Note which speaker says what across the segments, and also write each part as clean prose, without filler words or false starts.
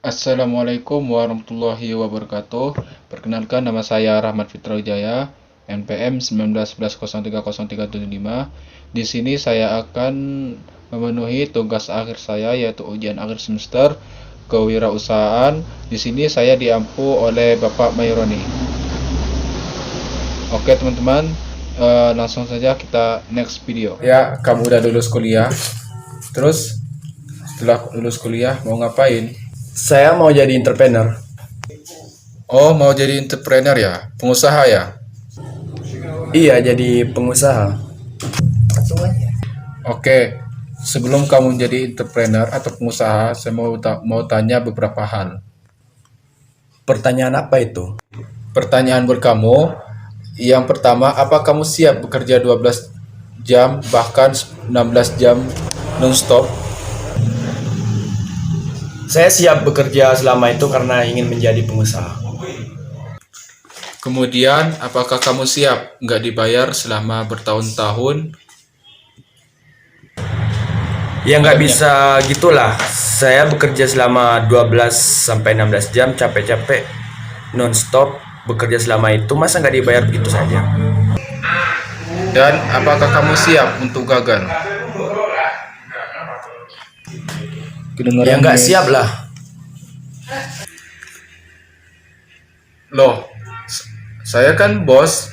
Speaker 1: Assalamualaikum warahmatullahi wabarakatuh. Perkenalkan, nama saya Rahmat Fitra Wijaya, NPM 1911030375. Di sini saya akan memenuhi tugas akhir saya, yaitu ujian akhir semester kewirausahaan. Di sini saya diampu oleh Bapak Mayroni. Oke teman-teman, langsung saja kita next video. Ya, kamu udah lulus kuliah. Terus setelah lulus kuliah mau ngapain?
Speaker 2: Saya mau jadi entrepreneur.
Speaker 1: Oh, mau jadi entrepreneur ya? Pengusaha ya?
Speaker 2: Iya, jadi pengusaha.
Speaker 1: Oke, sebelum kamu jadi entrepreneur atau pengusaha, saya mau tanya beberapa hal.
Speaker 2: Pertanyaan apa itu?
Speaker 1: Pertanyaan buat kamu, yang pertama, apa kamu siap bekerja 12 jam, bahkan 16 jam non-stop?
Speaker 2: Saya siap bekerja selama itu karena ingin menjadi pengusaha.
Speaker 1: Kemudian, apakah kamu siap nggak dibayar selama bertahun-tahun?
Speaker 2: Ya nggak bisa gitulah. Saya bekerja selama 12 sampai 16 jam capek-capek non-stop bekerja selama itu, masa nggak dibayar begitu saja?
Speaker 1: Dan apakah kamu siap untuk gagal?
Speaker 2: Ya nggak siap lah.
Speaker 1: Loh, saya kan bos,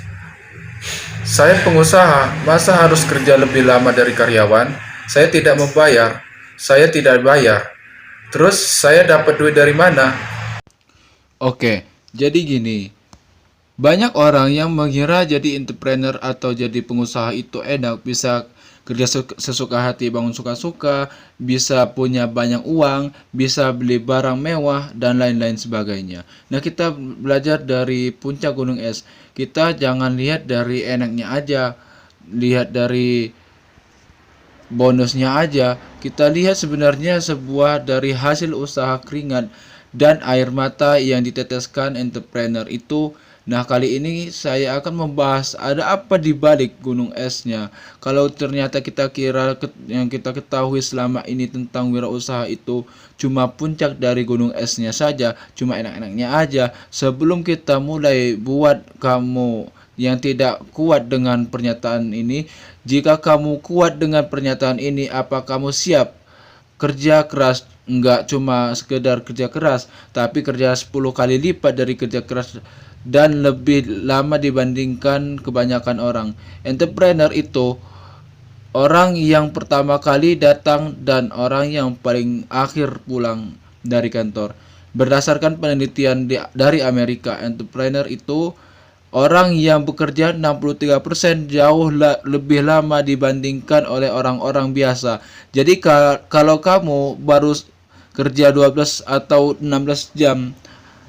Speaker 1: saya pengusaha, masa harus kerja lebih lama dari karyawan? Saya tidak membayar, saya tidak bayar. Terus saya dapat duit dari mana? Oke, jadi gini. Banyak orang yang mengira jadi entrepreneur atau jadi pengusaha itu enak, bisa kerja sesuka hati, bangun suka-suka, bisa punya banyak uang, bisa beli barang mewah, dan lain-lain sebagainya. Nah, kita belajar dari puncak gunung es. Kita jangan lihat dari enaknya aja, lihat dari bonusnya aja. Kita lihat sebenarnya sebuah dari hasil usaha keringat dan air mata yang diteteskan entrepreneur itu. Nah, kali ini saya akan membahas ada apa di balik gunung esnya. Kalau ternyata kita kira yang kita ketahui selama ini tentang wirausaha itu cuma puncak dari gunung esnya saja, cuma enak-enaknya aja. Sebelum kita mulai, buat kamu yang tidak kuat dengan pernyataan ini, jika kamu kuat dengan pernyataan ini, apa kamu siap kerja keras? Enggak cuma sekedar kerja keras, tapi kerja 10 kali lipat dari kerja keras dan lebih lama dibandingkan kebanyakan orang. Entrepreneur itu orang yang pertama kali datang dan orang yang paling akhir pulang dari kantor. Berdasarkan penelitian dari Amerika, entrepreneur itu orang yang bekerja 63% jauh lebih lama dibandingkan oleh orang-orang biasa. Jadi kalau kamu baru kerja 12 atau 16 jam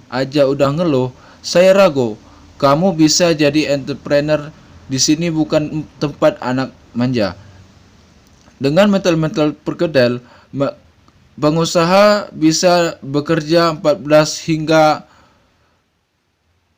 Speaker 1: aja udah ngeluh, saya ragu kamu bisa jadi entrepreneur. Di sini bukan tempat anak manja. Dengan mental-mental perkedel, pengusaha bisa bekerja 14 hingga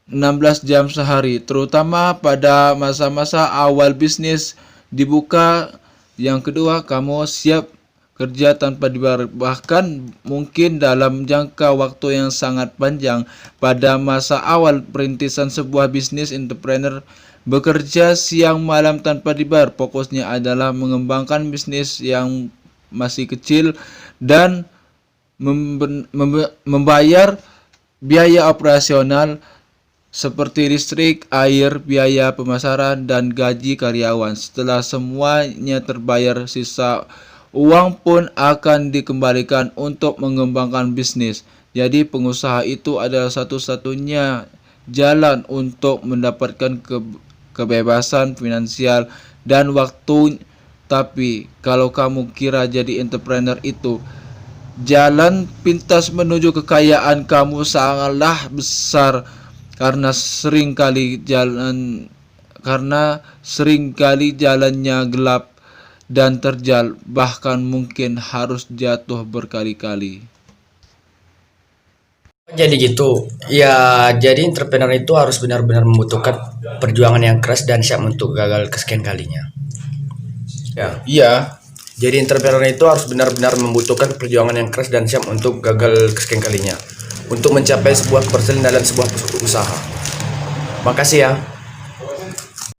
Speaker 1: 16 jam sehari, terutama pada masa-masa awal bisnis dibuka. Yang kedua, kamu siap kerja tanpa dibayar, bahkan mungkin dalam jangka waktu yang sangat panjang. Pada masa awal perintisan sebuah bisnis, entrepreneur bekerja siang malam tanpa dibayar. Fokusnya adalah mengembangkan bisnis yang masih kecil dan membayar biaya operasional seperti listrik, air, biaya pemasaran, dan gaji karyawan. Setelah semuanya terbayar, sisa uang pun akan dikembalikan untuk mengembangkan bisnis. Jadi pengusaha itu adalah satu-satunya jalan untuk mendapatkan kebebasan finansial dan waktu. Tapi kalau kamu kira jadi entrepreneur itu jalan pintas menuju kekayaan, kamu sangatlah besar, karena seringkali jalannya gelap dan terjal, bahkan mungkin harus jatuh berkali-kali.
Speaker 2: Jadi gitu. Ya, jadi entrepreneur itu harus benar-benar membutuhkan perjuangan yang keras dan siap untuk gagal kesekian kalinya. Ya.
Speaker 1: Iya,
Speaker 2: Jadi entrepreneur itu harus benar-benar membutuhkan perjuangan yang keras dan siap untuk gagal kesekian kalinya untuk mencapai sebuah keberhasilan dalam sebuah usaha. Makasih ya.